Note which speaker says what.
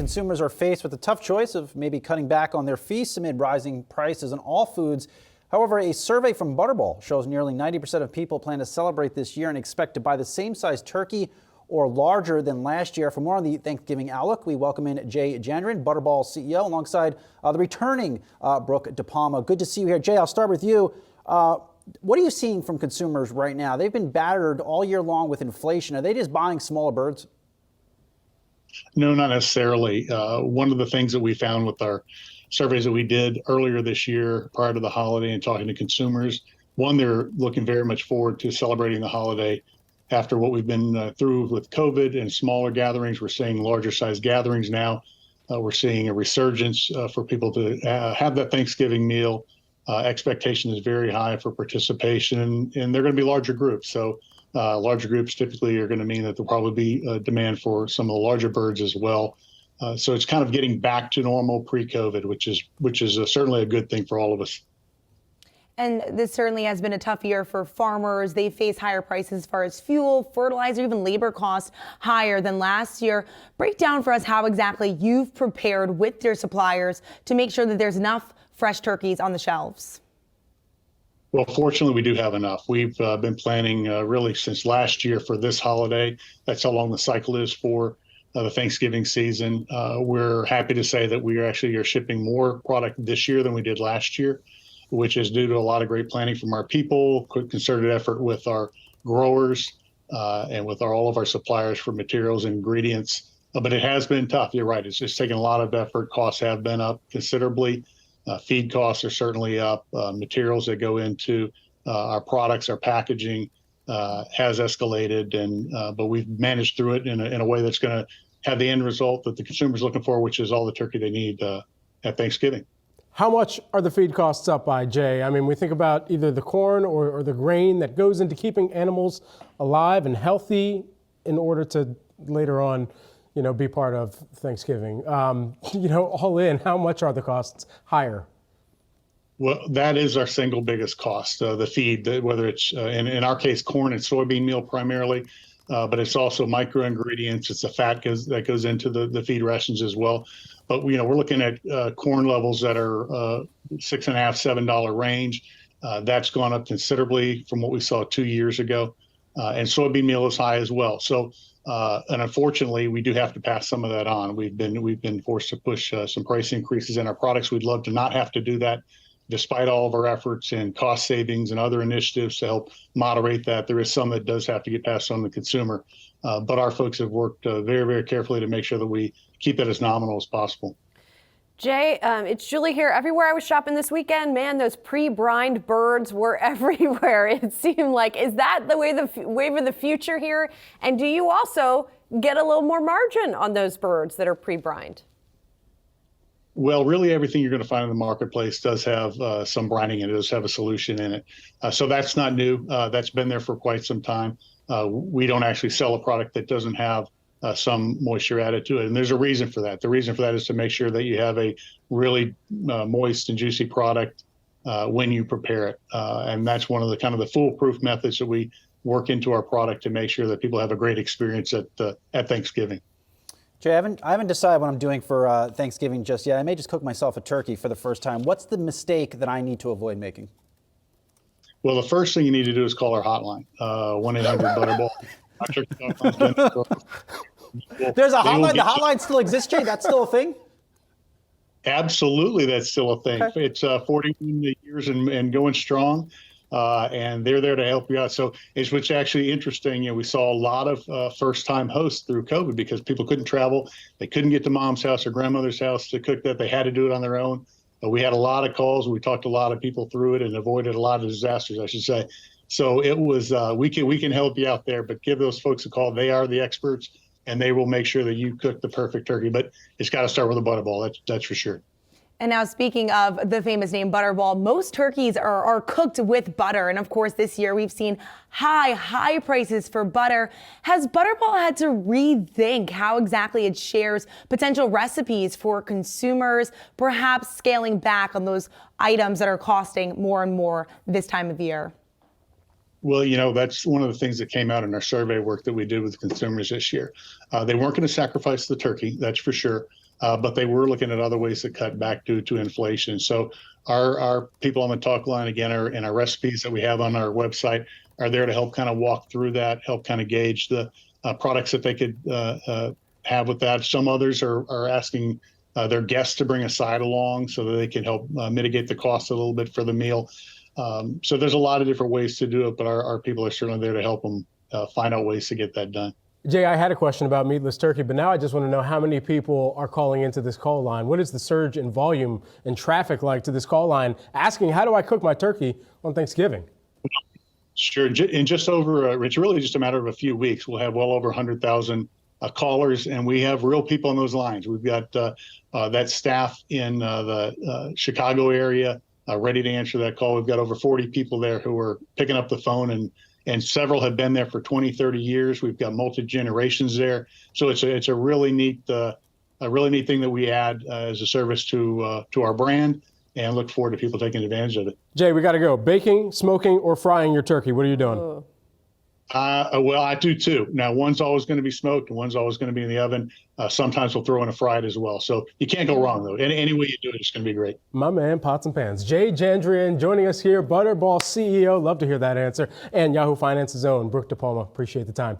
Speaker 1: consumers are faced with the tough choice of maybe cutting back on their feasts amid rising prices on all foods. However, a survey from Butterball shows nearly 90% of people plan to celebrate this year and expect to buy the same size turkey or larger than last year. For more on the Thanksgiving outlook, we welcome in Jay Jandrain, Butterball CEO, alongside the returning Brooke DePalma. Good to see you here. Jay, I'll start with you. What are you seeing from consumers right now? They've been battered all year long with inflation. Are they just buying smaller birds?
Speaker 2: No, not necessarily. One of the things that we found with our surveys that we did earlier this year prior to the holiday and talking to consumers, one, they're looking very much forward to celebrating the holiday after what we've been through with COVID and smaller gatherings. We're seeing larger size gatherings now. We're seeing a resurgence for people to have that Thanksgiving meal. Expectation is very high for participation, and they're going to be larger groups. So larger groups typically are going to mean that there'll probably be a demand for some of the larger birds as well. So it's kind of getting back to normal pre-COVID, which is certainly a good thing for all of us.
Speaker 3: And this certainly has been a tough year for farmers. They face higher prices as far as fuel, fertilizer, even labor costs higher than last year. Break down for us how exactly you've prepared with your suppliers to make sure that there's enough fresh turkeys on the shelves.
Speaker 2: Well, fortunately, we do have enough. We've been planning really since last year for this holiday. That's how long the cycle is for the Thanksgiving season. We're happy to say that we are shipping more product this year than we did last year, which is due to a lot of great planning from our people, concerted effort with our growers, and with all of our suppliers for materials and ingredients. But it has been tough. You're right. It's just taken a lot of effort. Costs have been up considerably. Feed costs are certainly up. Materials that go into our products, our packaging has escalated, but we've managed through it in a way that's going to have the end result that the consumer's looking for, which is all the turkey they need at Thanksgiving.
Speaker 4: How much are the feed costs up by, Jay? I mean, we think about either the corn or the grain that goes into keeping animals alive and healthy in order to later on, be part of Thanksgiving. All in, how much are the costs higher?
Speaker 2: Well, that is our single biggest cost, the feed, whether it's, in our case, corn and soybean meal primarily, but it's also micro ingredients. It's the fat that goes into the feed rations as well. But, we're looking at corn levels that are $6.50, $7 range. That's gone up considerably from what we saw 2 years ago. And soybean meal is high as well. So, and unfortunately, we do have to pass some of that on. We've been forced to push some price increases in our products. We'd love to not have to do that, despite all of our efforts and cost savings and other initiatives to help moderate that. There is some that does have to get passed on to the consumer. But our folks have worked very, very carefully to make sure that we keep it as nominal as possible.
Speaker 5: Jay, it's Julie here. Everywhere I was shopping this weekend, man, those pre-brined birds were everywhere. It seemed like, is that the wave of the future here? And do you also get a little more margin on those birds that are pre-brined?
Speaker 2: Well, really everything you're going to find in the marketplace does have some brining in it, does have a solution in it. So that's not new. That's been there for quite some time. We don't actually sell a product that doesn't have some moisture added to it. And there's a reason for that. The reason for that is to make sure that you have a really moist and juicy product when you prepare it. And that's one of the foolproof methods that we work into our product to make sure that people have a great experience at Thanksgiving.
Speaker 1: Jay, I haven't decided what I'm doing for Thanksgiving just yet. I may just cook myself a turkey for the first time. What's the mistake that I need to avoid making?
Speaker 2: Well, the first thing you need to do is call our hotline, 1-800-BUTTERBALL.
Speaker 1: There's a hotline. The hotline still exists, Jay? That's still a thing?
Speaker 2: Absolutely, that's still a thing. Okay. It's 41 years and going strong, and they're there to help you out. So it's what's actually interesting. We saw a lot of first-time hosts through COVID because people couldn't travel. They couldn't get to mom's house or grandmother's house to cook that. They had to do it on their own. We had a lot of calls. We talked to a lot of people through it and avoided a lot of disasters, I should say. So it was, we can help you out there, but give those folks a call. They are the experts, and they will make sure that you cook the perfect turkey. But it's got to start with a Butterball. That's for sure.
Speaker 3: And now, speaking of the famous name Butterball, most turkeys are cooked with butter. And of course, this year we've seen high prices for butter. Has Butterball had to rethink how exactly it shares potential recipes for consumers, perhaps scaling back on those items that are costing more and more this time of year?
Speaker 2: Well, that's one of the things that came out in our survey work that we did with consumers this year. They weren't going to sacrifice the turkey, that's for sure. but they were looking at other ways to cut back due to inflation. So our people on the talk line, again, and our recipes that we have on our website are there to help kind of walk through that, help kind of gauge the products that they could have with that. Some others are asking their guests to bring a side along so that they can help mitigate the cost a little bit for the meal. So there's a lot of different ways to do it, but our people are certainly there to help them find out ways to get that done.
Speaker 4: Jay, I had a question about meatless turkey, but now I just want to know how many people are calling into this call line. What is the surge in volume and traffic like to this call line asking, how do I cook my turkey on Thanksgiving?
Speaker 2: Sure. In just over, it's really just a matter of a few weeks, we'll have well over 100,000 callers, and we have real people on those lines. We've got that staff in the Chicago area ready to answer that call. We've got over 40 people there who are picking up the phone, and several have been there for 20, 30 years. We've got multi-generations there. So it's a really neat thing that we add as a service to our brand, and look forward to people taking advantage of it.
Speaker 4: Jay, we got to go. Baking, smoking, or frying your turkey? What are you doing?
Speaker 2: Well, I do too. Now, one's always going to be smoked and one's always going to be in the oven. Sometimes we'll throw in a fried as well. So you can't go wrong, though. Any way you do it, it's going to be great.
Speaker 4: My man, Pots and Pans. Jay Jandrain joining us here, Butterball CEO. Love to hear that answer. And Yahoo Finance's own Brooke DePalma. Appreciate the time.